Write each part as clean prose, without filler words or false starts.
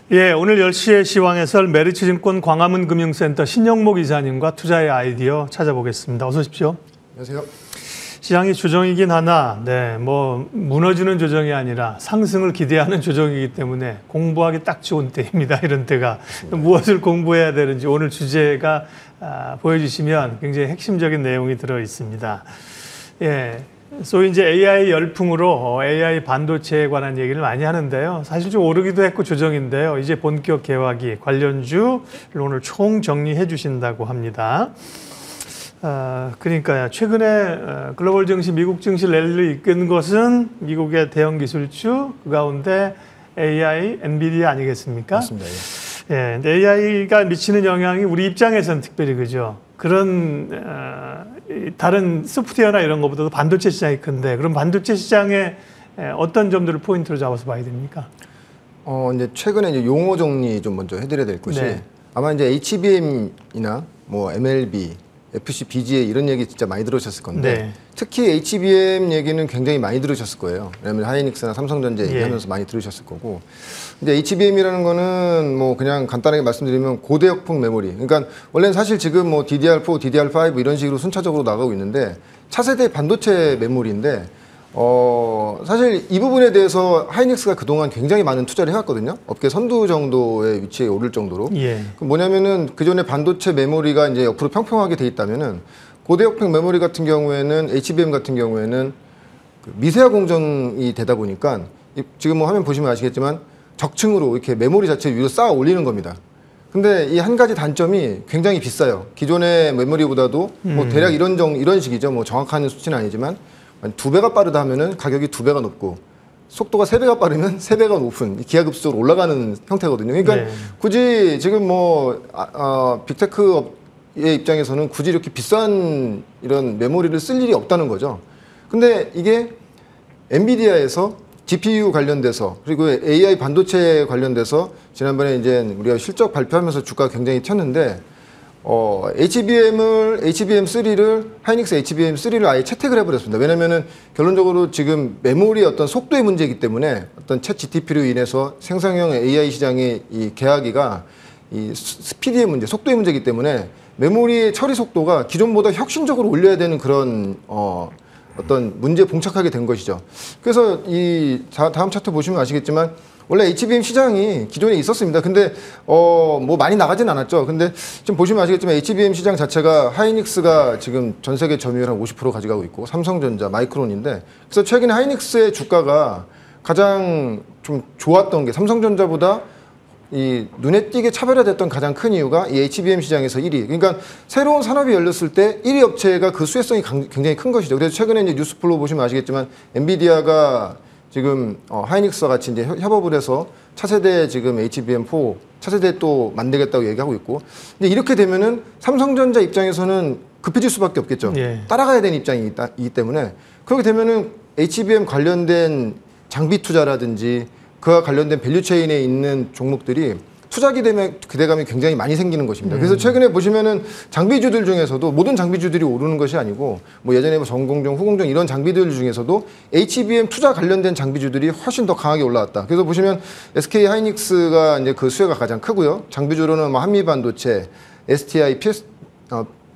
예, 오늘 10시에 시황해설 메리츠증권 광화문 금융센터 신영목 이사님과 투자의 아이디어 찾아보겠습니다. 어서 오십시오. 안녕하세요. 시장이 조정이긴 하나, 무너지는 조정이 아니라 상승을 기대하는 조정이기 때문에 공부하기 딱 좋은 때입니다. 이런 때가. 무엇을 공부해야 되는지 오늘 주제가 보여주시면 굉장히 핵심적인 내용이 들어 있습니다. 예. 소위 이제 AI 열풍으로 AI 반도체에 관한 얘기를 많이 하는데요. 사실 좀 오르기도 했고 조정인데요. 이제 본격 개화기 관련주를 오늘 총 정리해 주신다고 합니다. 그러니까요. 최근에 글로벌 증시, 미국 증시 랠리를 이끈 것은 미국의 대형 기술주, 그 가운데 AI, 엔비디아 아니겠습니까? 맞습니다. 예. 근데 AI가 미치는 영향이 우리 입장에서는 특별히 그죠. 그런 다른 소프트웨어나 이런 것보다도 반도체 시장이 큰데, 그럼 반도체 시장에 어떤 점들을 포인트로 잡아서 봐야 됩니까? 이제 최근에 이제 용어 정리 좀 먼저 해드려야 될 것이, 네. 아마 이제 HBM이나 뭐 MLB, FC, BGA 이런 얘기 진짜 많이 들으셨을 건데, 네. 특히 HBM 얘기는 굉장히 많이 들으셨을 거예요. 왜냐하면 하이닉스나 삼성전자 얘기하면서 많이 들으셨을 거고, 근데 HBM이라는 거는 뭐 그냥 간단하게 말씀드리면 고대역폭 메모리. 그러니까 원래는 사실 지금 뭐 DDR4, DDR5 이런 식으로 순차적으로 나가고 있는데 차세대 반도체 메모리인데, 사실 이 부분에 대해서 하이닉스가 그동안 굉장히 많은 투자를 해왔거든요. 업계 선두 정도의 위치에 오를 정도로. 예. 뭐냐면은 그전에 반도체 메모리가 이제 옆으로 평평하게 돼 있다면은 고대역폭 메모리 같은 경우에는 HBM 같은 경우에는 그 미세화 공정이 되다 보니까 지금 뭐 화면 보시면 아시겠지만 적층으로 이렇게 메모리 자체 위로 쌓아 올리는 겁니다. 근데 이 한 가지 단점이 굉장히 비싸요. 기존의 메모리보다도 뭐 대략 이런 식이죠. 뭐 정확한 수치는 아니지만 2배가 빠르다 하면은 가격이 2배가 높고, 속도가 3배가 빠르면 3배가 높은 기하급수적으로 올라가는 형태거든요. 그러니까 네. 굳이 지금 뭐 빅테크 업의 입장에서는 굳이 이렇게 비싼 이런 메모리를 쓸 일이 없다는 거죠. 근데 이게 엔비디아에서 GPU 관련돼서, 그리고 AI 반도체 관련돼서 지난번에 이제 우리가 실적 발표하면서 주가가 굉장히 튀었는데, HBM3를, 하이닉스 HBM3를 아예 채택을 해버렸습니다. 왜냐면은 결론적으로 지금 메모리의 어떤 속도의 문제이기 때문에, 어떤 챗 GTP로 인해서 생성형 AI 시장의 이 개화기가 이 스피드의 문제, 속도의 문제이기 때문에 메모리의 처리 속도가 기존보다 혁신적으로 올려야 되는 그런 어떤 문제에 봉착하게 된 것이죠. 그래서 이 다음 차트 보시면 아시겠지만 원래 HBM 시장이 기존에 있었습니다. 근데 뭐 많이 나가진 않았죠. 근데 지금 보시면 아시겠지만 HBM 시장 자체가 하이닉스가 지금 전 세계 점유율 한 50% 가져가고 있고, 삼성전자, 마이크론인데, 그래서 최근에 하이닉스의 주가가 가장 좀 좋았던 게 삼성전자보다 이 눈에 띄게 차별화됐던 가장 큰 이유가 이 HBM 시장에서 1위. 그러니까 새로운 산업이 열렸을 때 1위 업체가 그 수혜성이 굉장히 큰 것이죠. 그래서 최근에 이제 뉴스플로우 보시면 아시겠지만 엔비디아가 지금 하이닉스와 같이 이제 협업을 해서 차세대 지금 HBM4 차세대 또 만들겠다고 얘기하고 있고, 근데 이렇게 되면은 삼성전자 입장에서는 급해질 수밖에 없겠죠. 예. 따라가야 따라가야 되는 입장이기 때문에, 그렇게 되면은 HBM 관련된 장비 투자라든지 그와 관련된 밸류체인에 있는 종목들이 투자 기대감이 굉장히 많이 생기는 것입니다. 그래서 최근에 보시면은 장비주들 중에서도 모든 장비주들이 오르는 것이 아니고, 뭐 예전에 뭐 전공정, 후공정 이런 장비들 중에서도 HBM 투자 관련된 장비주들이 훨씬 더 강하게 올라왔다. 그래서 보시면 SK 하이닉스가 이제 그 수혜가 가장 크고요. 장비주로는 뭐 한미반도체, STI,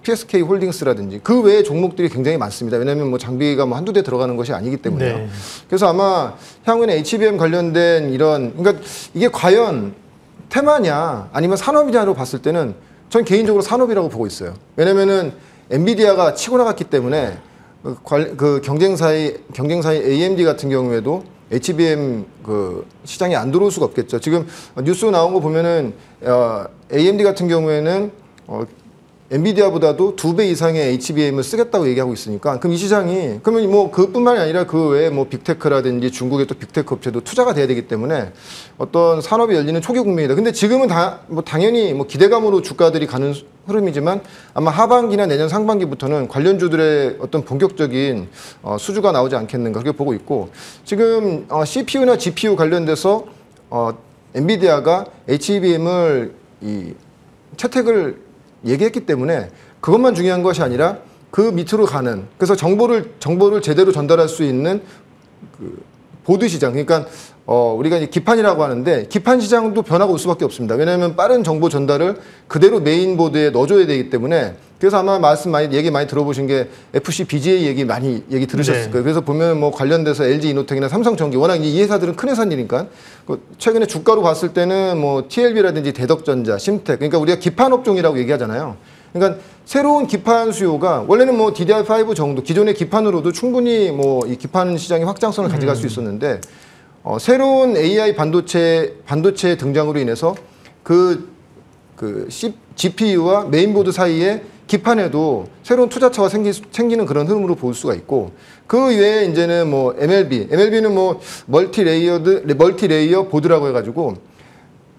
PSK 홀딩스라든지 그 외의 종목들이 굉장히 많습니다. 왜냐하면 뭐 장비가 뭐 한두 대 들어가는 것이 아니기 때문에요. 네. 그래서 아마 향후에는 HBM 관련된 이런, 그러니까 이게 과연 테마냐 아니면 산업이냐로 봤을 때는 전 개인적으로 산업이라고 보고 있어요. 왜냐면은 엔비디아가 치고 나갔기 때문에 그 경쟁사의 AMD 같은 경우에도 HBM 그 시장에 안 들어올 수가 없겠죠. 지금 뉴스 나온 거 보면은 AMD 같은 경우에는 엔비디아보다도 2배 이상의 HBM을 쓰겠다고 얘기하고 있으니까, 그럼 이 시장이, 그러면 뭐 그뿐만이 아니라 그 외에 뭐 빅테크라든지 중국의 또 빅테크 업체도 투자가 돼야 되기 때문에 어떤 산업이 열리는 초기 국면이다. 근데 지금은 뭐 당연히 뭐 기대감으로 주가들이 가는 흐름이지만 아마 하반기나 내년 상반기부터는 관련주들의 어떤 본격적인 수주가 나오지 않겠는가 그렇게 보고 있고, 지금 CPU나 GPU 관련돼서 엔비디아가 HBM을 이 채택을 얘기했기 때문에 그것만 중요한 것이 아니라 그 밑으로 가는, 그래서 정보를 제대로 전달할 수 있는 그 보드 시장, 그러니까 우리가 이제 기판이라고 하는데 기판 시장도 변화가 올 수밖에 없습니다. 왜냐하면 빠른 정보 전달을 그대로 메인보드에 넣어줘야 되기 때문에 그래서 아마 얘기 많이 들어보신 게 FCBGA 얘기 들으셨을 네. 거예요. 그래서 보면 뭐 관련돼서 LG이노텍이나 삼성전기 워낙 이 회사들은 큰 회사니까 최근에 주가로 봤을 때는 뭐 TLB라든지 대덕전자, 심텍 그러니까 우리가 기판 업종이라고 얘기하잖아요. 그러니까 새로운 기판 수요가 원래는 뭐 DDR5 정도 기존의 기판으로도 충분히 뭐 이 기판 시장의 확장성을 가져갈 수 있었는데 새로운 AI 반도체 등장으로 인해서 GPU와 메인보드 사이에 기판에도 새로운 투자처가 생기는 그런 흐름으로 볼 수가 있고 그 외에 이제는 뭐 MLB는 뭐 멀티레이어 보드라고 해가지고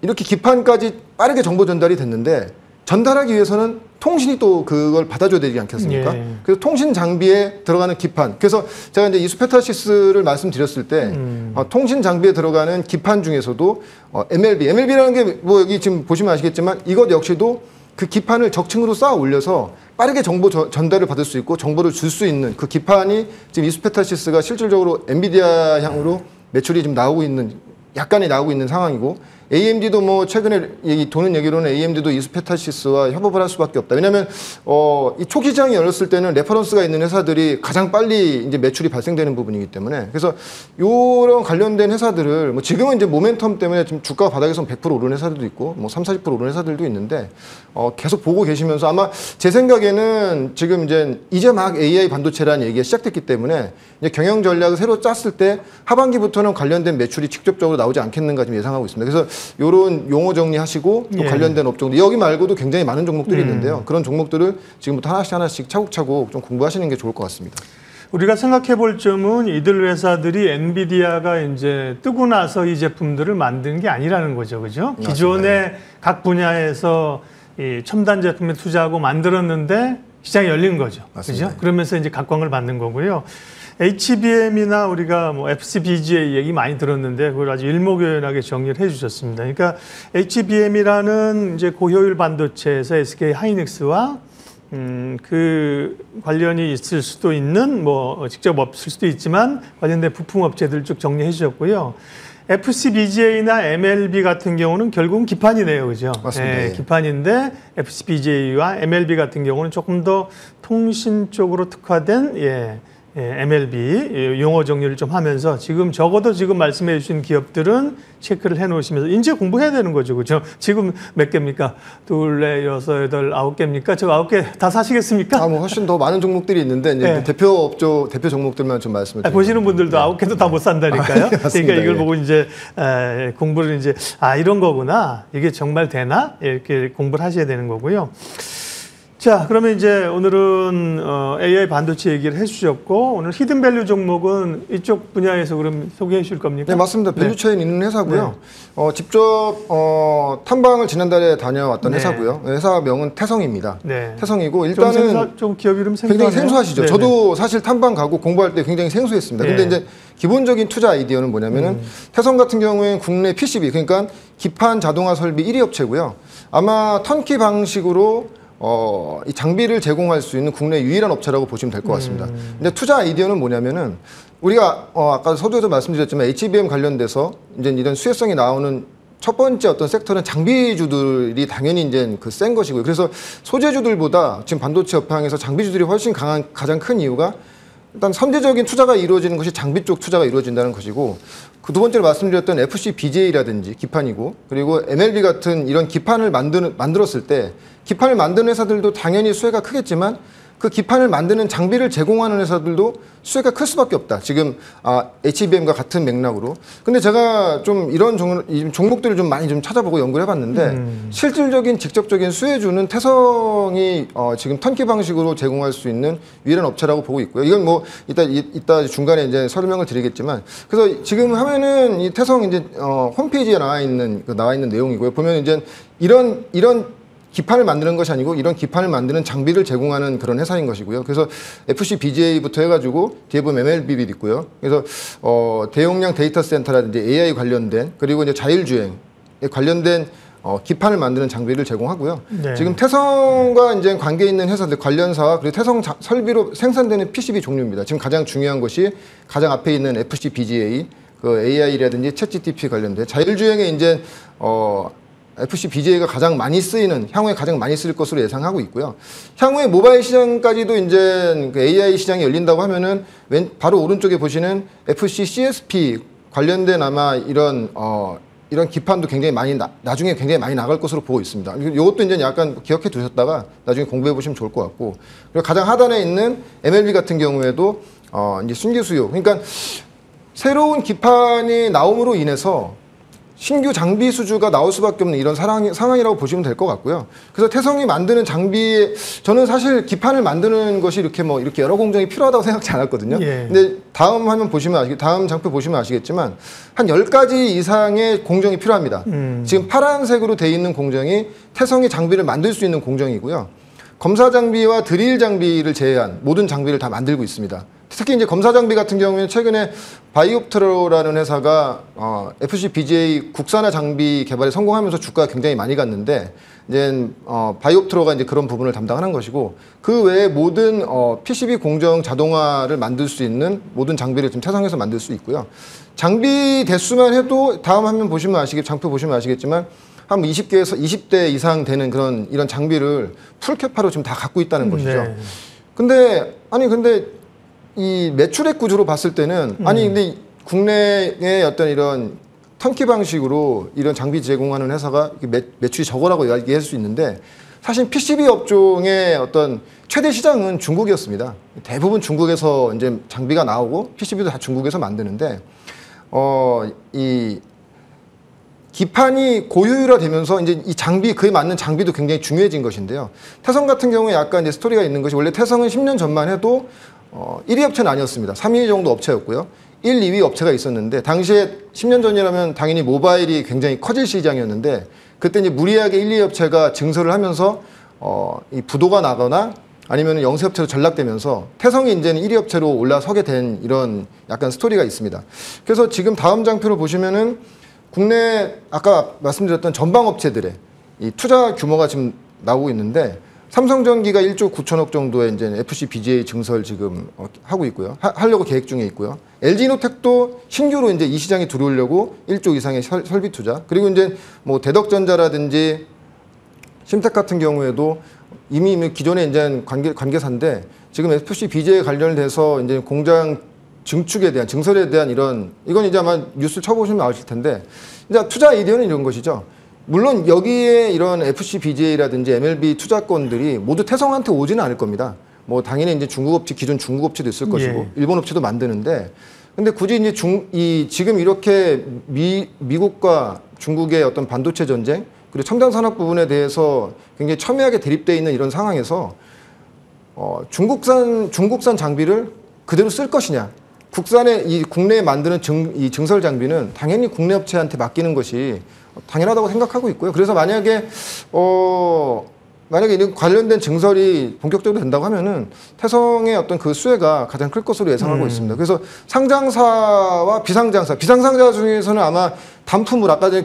이렇게 기판까지 빠르게 정보 전달이 됐는데 전달하기 위해서는 통신이 또 그걸 받아줘야 되지 않겠습니까? 예. 그래서 통신 장비에 들어가는 기판. 그래서 제가 이제 이수페타시스를 말씀드렸을 때 통신 장비에 들어가는 기판 중에서도 MLB라는 게 뭐 여기 지금 보시면 아시겠지만 이것 역시도 그 기판을 적층으로 쌓아 올려서 빠르게 정보 전달을 받을 수 있고 정보를 줄 수 있는 그 기판이 지금 이수페타시스가 실질적으로 엔비디아 향으로 매출이 지금 나오고 있는 상황이고 AMD도 뭐 최근에 도는 얘기로는 AMD도 이수페타시스와 협업을 할 수밖에 없다. 왜냐하면 이 초기 시장이 열렸을 때는 레퍼런스가 있는 회사들이 가장 빨리 이제 매출이 발생되는 부분이기 때문에 그래서 이런 관련된 회사들을 뭐 지금은 이제 모멘텀 때문에 지금 주가가 바닥에서 100% 오르는 회사들도 있고 뭐 30, 40% 오르는 회사들도 있는데 계속 보고 계시면서 아마 제 생각에는 지금 이제 막 AI 반도체라는 얘기가 시작됐기 때문에 이제 경영 전략을 새로 짰을 때 하반기부터는 관련된 매출이 직접적으로 나오지 않겠는가 좀 예상하고 있습니다. 그래서 이런 용어 정리하시고 또 관련된 업종들 여기 말고도 굉장히 많은 종목들이 있는데요. 그런 종목들을 지금부터 하나씩 차곡차곡 좀 공부하시는 게 좋을 것 같습니다. 우리가 생각해 볼 점은 이들 회사들이 엔비디아가 이제 뜨고 나서 이 제품들을 만든 게 아니라는 거죠. 그죠? 기존에 각 분야에서 이 첨단 제품에 투자하고 만들었는데 시장이 열린 거죠. 맞습니다. 그죠? 그러면서 이제 각광을 받는 거고요. HBM이나 우리가 뭐 FCBGA 얘기 많이 들었는데 그걸 아주 일목요연하게 정리를 해 주셨습니다. 그러니까 HBM이라는 이제 고효율 반도체에서 SK 하이닉스와 그 관련이 있을 수도 있는 뭐 직접 없을 수도 있지만 관련된 부품 업체들 쭉 정리해 주셨고요. FCBGA나 MLB 같은 경우는 결국은 기판이네요, 그죠? 맞습니다. 예, 기판인데 FCBGA와 MLB 같은 경우는 조금 더 통신 쪽으로 특화된 MLB 용어 정리를 좀 하면서 적어도 지금 말씀해 주신 기업들은 체크를 해 놓으시면서 이제 공부해야 되는 거죠. 그렇죠? 지금 몇 개입니까? 2, 4, 6, 8, 9개입니까? 저 9개 다 사시겠습니까? 뭐 훨씬 더 많은 종목들이 있는데 이제 대표 종목들만 좀 말씀을 드리겠습니다. 보시는 분들도 9개도 다 못 산다니까요. 그러니까 이걸 보고 이제 공부를 이런 거구나. 이게 정말 되나? 이렇게 공부를 하셔야 되는 거고요. 자, 그러면 이제 오늘은 AI 반도체 얘기를 해주셨고 오늘 히든밸류 종목은 이쪽 분야에서 그럼 소개해 주실 겁니까? 네, 맞습니다. 밸류체인 있는 회사고요. 직접 탐방을 지난달에 다녀왔던 회사고요. 회사명은 태성입니다. 태성이고 일단은 좀 기업 이름 굉장히 생소하시죠. 저도 사실 탐방 가고 공부할 때 굉장히 생소했습니다. 근데 이제 기본적인 투자 아이디어는 뭐냐면은 태성 같은 경우에는 국내 PCB 그러니까 기판 자동화 설비 1위 업체고요. 아마 턴키 방식으로 이 장비를 제공할 수 있는 국내 유일한 업체라고 보시면 될 것 같습니다. 근데 투자 아이디어는 뭐냐면은 우리가 아까 서두에도 말씀드렸지만 HBM 관련돼서 이제 이런 수혜성이 나오는 첫 번째 어떤 섹터는 장비주들이 당연히 이제 센 것이고요. 그래서 소재주들보다 지금 반도체 업황에서 장비주들이 훨씬 가장 큰 이유가 일단 선제적인 투자가 이루어지는 것이 장비 쪽 투자가 이루어진다는 것이고 그 두 번째로 말씀드렸던 FCBGA라든지 기판이고 그리고 MLB 같은 이런 기판을 만들었을 때 기판을 만드는 회사들도 당연히 수혜가 크겠지만 그 기판을 만드는 장비를 제공하는 회사들도 수혜가 클 수밖에 없다. 지금 HBM과 같은 맥락으로. 근데 제가 좀 이런 종목들을 좀 많이 좀 찾아보고 연구를 해봤는데 실질적인 직접적인 수혜주는 태성이 지금 턴키 방식으로 제공할 수 있는 유일한 업체라고 보고 있고요. 이건 뭐 이따 중간에 이제 설명을 드리겠지만 그래서 지금 하면은 이 태성 이제 홈페이지에 나와 있는 내용이고요. 보면 이제 이런 기판을 만드는 것이 아니고 이런 기판을 만드는 장비를 제공하는 그런 회사인 것이고요. 그래서 FCBGA부터 해가지고 뒤에 보면 MLB도 있고요. 그래서 대용량 데이터 센터라든지 AI 관련된 그리고 이제 자율주행에 관련된 기판을 만드는 장비를 제공하고요. 지금 태성과 이제 관계 있는 회사들 관련사와 그리고 태성 설비로 생산되는 PCB 종류입니다. 지금 가장 중요한 것이 가장 앞에 있는 FCBGA 그 AI라든지 챗GPT 관련된 자율주행에 이제 FC-BGA가 가장 많이 쓰이는, 향후에 가장 많이 쓰일 것으로 예상하고 있고요. 향후에 모바일 시장까지도 이제 그 AI 시장이 열린다고 하면은 바로 오른쪽에 보시는 FC-CSP 관련된 아마 이런 기판도 굉장히 많이 나중에 굉장히 많이 나갈 것으로 보고 있습니다. 이것도 이제 약간 기억해 두셨다가 나중에 공부해 보시면 좋을 것 같고, 그리고 가장 하단에 있는 MLB 같은 경우에도 이제 신규 수요, 그러니까 새로운 기판이 나옴으로 인해서 신규 장비 수주가 나올 수밖에 없는 이런 상황이라고 보시면 될 것 같고요. 그래서 태성이 만드는 장비, 저는 사실 기판을 만드는 것이 이렇게 여러 공정이 필요하다고 생각지 않았거든요. 예. 근데 다음 장표 보시면 아시겠지만 한 10가지 이상의 공정이 필요합니다. 지금 파란색으로 돼 있는 공정이 태성이 장비를 만들 수 있는 공정이고요. 검사 장비와 드릴 장비를 제외한 모든 장비를 다 만들고 있습니다. 특히 이제 검사 장비 같은 경우에는 최근에 바이옵트로라는 회사가 FC-BGA 국산화 장비 개발에 성공하면서 주가가 굉장히 많이 갔는데, 이제 바이옵트로가 이제 그런 부분을 담당하는 것이고, 그 외에 모든 PCB 공정 자동화를 만들 수 있는 모든 장비를 지금 태성에서 만들 수 있고요. 장비 대수만 해도 다음 화면 보시면 장표 보시면 아시겠지만 한 20개에서 20대 이상 되는 이런 장비를 풀캐파로 지금 다 갖고 있다는 것이죠. 네. 근데 이 매출액 구조로 봤을 때는 근데 국내의 어떤 이런 턴키 방식으로 이런 장비 제공하는 회사가 매출이 적어라고 이야기할 수 있는데, 사실 PCB 업종의 어떤 최대 시장은 중국이었습니다. 대부분 중국에서 이제 장비가 나오고 PCB도 다 중국에서 만드는데, 이 기판이 고효율화되면서 이제 이 장비, 그에 맞는 장비도 굉장히 중요해진 것인데요. 태성 같은 경우에 약간 이제 스토리가 있는 것이, 원래 태성은 10년 전만 해도 1위 업체는 아니었습니다. 3위 정도 업체였고요. 1, 2위 업체가 있었는데, 당시에 10년 전이라면 당연히 모바일이 굉장히 커질 시장이었는데, 그때 이제 무리하게 1, 2위 업체가 증설을 하면서 이 부도가 나거나 아니면 영세 업체로 전락되면서 태성이 이제는 1위 업체로 올라서게 된 이런 약간 스토리가 있습니다. 그래서 지금 다음 장표를 보시면은 국내 아까 말씀드렸던 전방 업체들의 이 투자 규모가 지금 나오고 있는데, 삼성전기가 1조 9천억 정도의 이제 FC-BGA 증설 지금 하고 있고요. 하려고 계획 중에 있고요. LG노텍도 신규로 이제 이 시장에 들어오려고 1조 이상의 설비 투자. 그리고 이제 뭐 대덕전자라든지 심텍 같은 경우에도 이미 기존에 이제 관계사인데, 지금 FC-BGA 관련돼서 이제 공장 증축에 대한, 증설에 대한 이건 이제 아마 뉴스 쳐보시면 아실 텐데, 이제 투자 아이디어는 이런 것이죠. 물론 여기에 이런 FC-BGA라든지 MLB 투자권들이 모두 태성한테 오지는 않을 겁니다. 뭐 당연히 이제 기존 중국 업체도 있을 것이고, 예. 일본 업체도 만드는데, 근데 굳이 이제 지금 이렇게 미국과 중국의 어떤 반도체 전쟁, 그리고 첨단 산업 부분에 대해서 굉장히 첨예하게 대립되어 있는 이런 상황에서 중국산 장비를 그대로 쓸 것이냐, 국내에 만드는 이 증설 장비는 당연히 국내 업체한테 맡기는 것이 당연하다고 생각하고 있고요. 그래서 만약에 이런 관련된 증설이 본격적으로 된다고 하면은 태성의 어떤 그 수혜가 가장 클 것으로 예상하고 있습니다. 그래서 상장사와 비상장사 중에서는 아마 단품으로, 아까 전에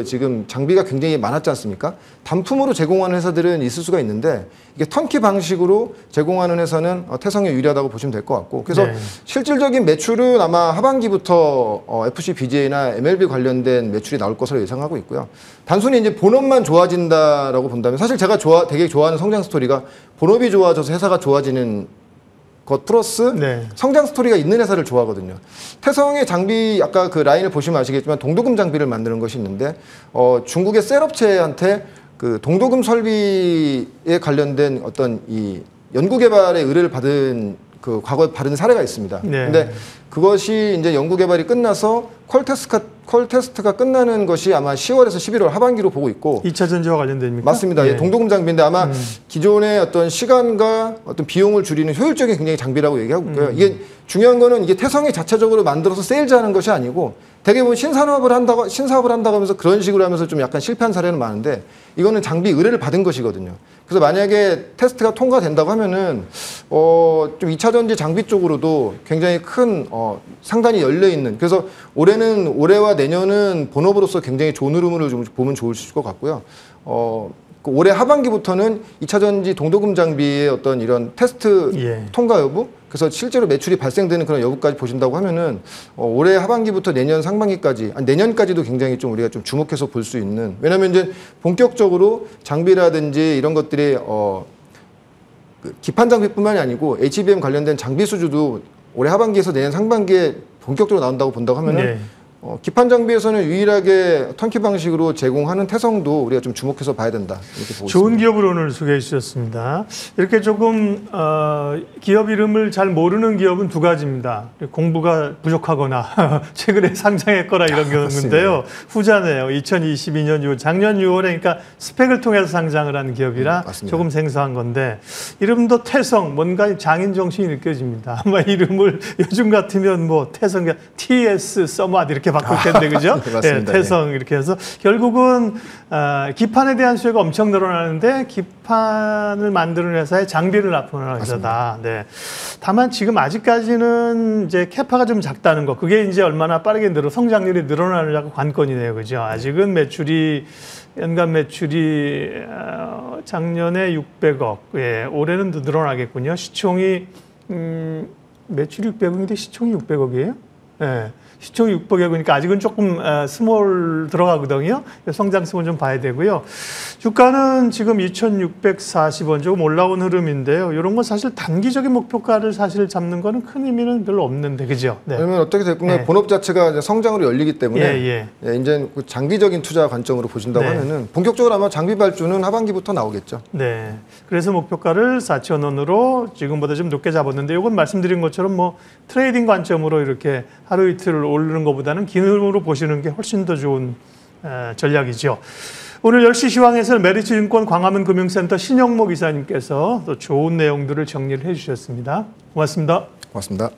지금 장비가 굉장히 많았지 않습니까? 단품으로 제공하는 회사들은 있을 수가 있는데, 이게 턴키 방식으로 제공하는 회사는 태성에 유리하다고 보시면 될 것 같고, 그래서 네. 실질적인 매출은 아마 하반기부터 FC-BGA나 MLB 관련된 매출이 나올 것으로 예상하고 있고요. 단순히 이제 본업만 좋아진다라고 본다면, 사실 제가 되게 좋아하는 성장 스토리가 본업이 좋아져서 회사가 좋아지는 것 플러스 네. 성장 스토리가 있는 회사를 좋아하거든요. 태성의 장비, 아까 그 라인을 보시면 아시겠지만 동도금 장비를 만드는 것이 있는데, 중국의 셀업체한테 그 동도금 설비에 관련된 어떤 이 연구개발의 의뢰를 받은 과거에 받은 사례가 있습니다. 네. 근데 그것이 이제 연구개발이 끝나서 퀄테스트가 끝나는 것이 아마 10월에서 11월 하반기로 보고 있고. 2차 전지와 관련됩니까? 맞습니다. 예. 동도금 장비인데 아마 기존의 어떤 시간과 어떤 비용을 줄이는 효율적인 굉장히 장비라고 얘기하고 있고요. 이게 중요한 거는 이게 태성이 자체적으로 만들어서 세일즈하는 것이 아니고, 대개 보면 신사업을 한다고 하면서 그런 식으로 하면서 좀 약간 실패한 사례는 많은데, 이거는 장비 의뢰를 받은 것이거든요. 그래서 만약에 테스트가 통과된다고 하면은 좀 2차 전지 장비 쪽으로도 굉장히 큰 상단이 열려 있는, 그래서 올해와 내년은 본업으로서 굉장히 좋은 흐름을 좀 보면 좋을 것 같고요. 올해 하반기부터는 2차 전지 동도금 장비의 어떤 이런 테스트 예. 통과 여부, 그래서 실제로 매출이 발생되는 그런 여부까지 보신다고 하면은 올해 하반기부터 내년 상반기까지, 내년까지도 굉장히 좀 우리가 좀 주목해서 볼 수 있는, 왜냐하면 이제 본격적으로 장비라든지 이런 것들이 그 기판 장비뿐만이 아니고 HBM 관련된 장비 수주도 올해 하반기에서 내년 상반기에 본격적으로 나온다고 본다고 하면은 네. 기판 장비에서는 유일하게 턴키 방식으로 제공하는 태성도 우리가 좀 주목해서 봐야 된다, 이렇게 보고 좋은 있습니다. 기업을 오늘 소개해 주셨습니다. 이렇게 조금 기업 이름을 잘 모르는 기업은 두 가지입니다. 공부가 부족하거나 최근에 상장했거나 이런 경우인데요. 후자네요. 2022년 6월, 작년 6월에 그러니까 스펙을 통해서 상장을 한 기업이라 맞습니다. 조금 생소한 건데, 이름도 태성, 뭔가 장인 정신이 느껴집니다. 아마 이름을 요즘 같으면 뭐 태성, TS, 서밋 이렇게 바꿀 텐데, 그죠? 네, 맞습니다. 태성 이렇게 해서 결국은 기판에 대한 수요가 엄청 늘어나는데 기판을 만드는 회사에 장비를 납품하는 회사다. 네. 다만 지금 아직까지는 이제 캐파가 좀 작다는 거, 그게 이제 얼마나 빠르게 성장률이 늘어나느냐가 관건이네요, 그죠? 아직은 연간 매출이 작년에 600억, 예, 올해는 더 늘어나겠군요. 시총이 매출이 600억인데 시총이 600억이에요? 예. 시총이 600억이니까 아직은 조금 스몰 들어가거든요. 성장성을 좀 봐야 되고요. 주가는 지금 2,640원 조금 올라온 흐름인데요. 이런 건 사실 단기적인 목표가를 사실 잡는 거는 큰 의미는 별로 없는데, 그죠? 네. 왜냐면 어떻게 됐건 네. 본업 자체가 이제 성장으로 열리기 때문에 이제 그 장기적인 투자 관점으로 보신다고 네. 하면은 본격적으로 아마 장비 발주는 하반기부터 나오겠죠. 네. 그래서 목표가를 4,000원으로 지금보다 좀 높게 잡았는데, 이건 말씀드린 것처럼 뭐 트레이딩 관점으로 이렇게 하루 이틀 오르는 것보다는 긴 흐름으로 보시는 게 훨씬 더 좋은 전략이죠. 오늘 10시 시황에서는 메리츠증권 광화문 금융센터 신영목 이사님께서 또 좋은 내용들을 정리를 해주셨습니다. 고맙습니다. 고맙습니다.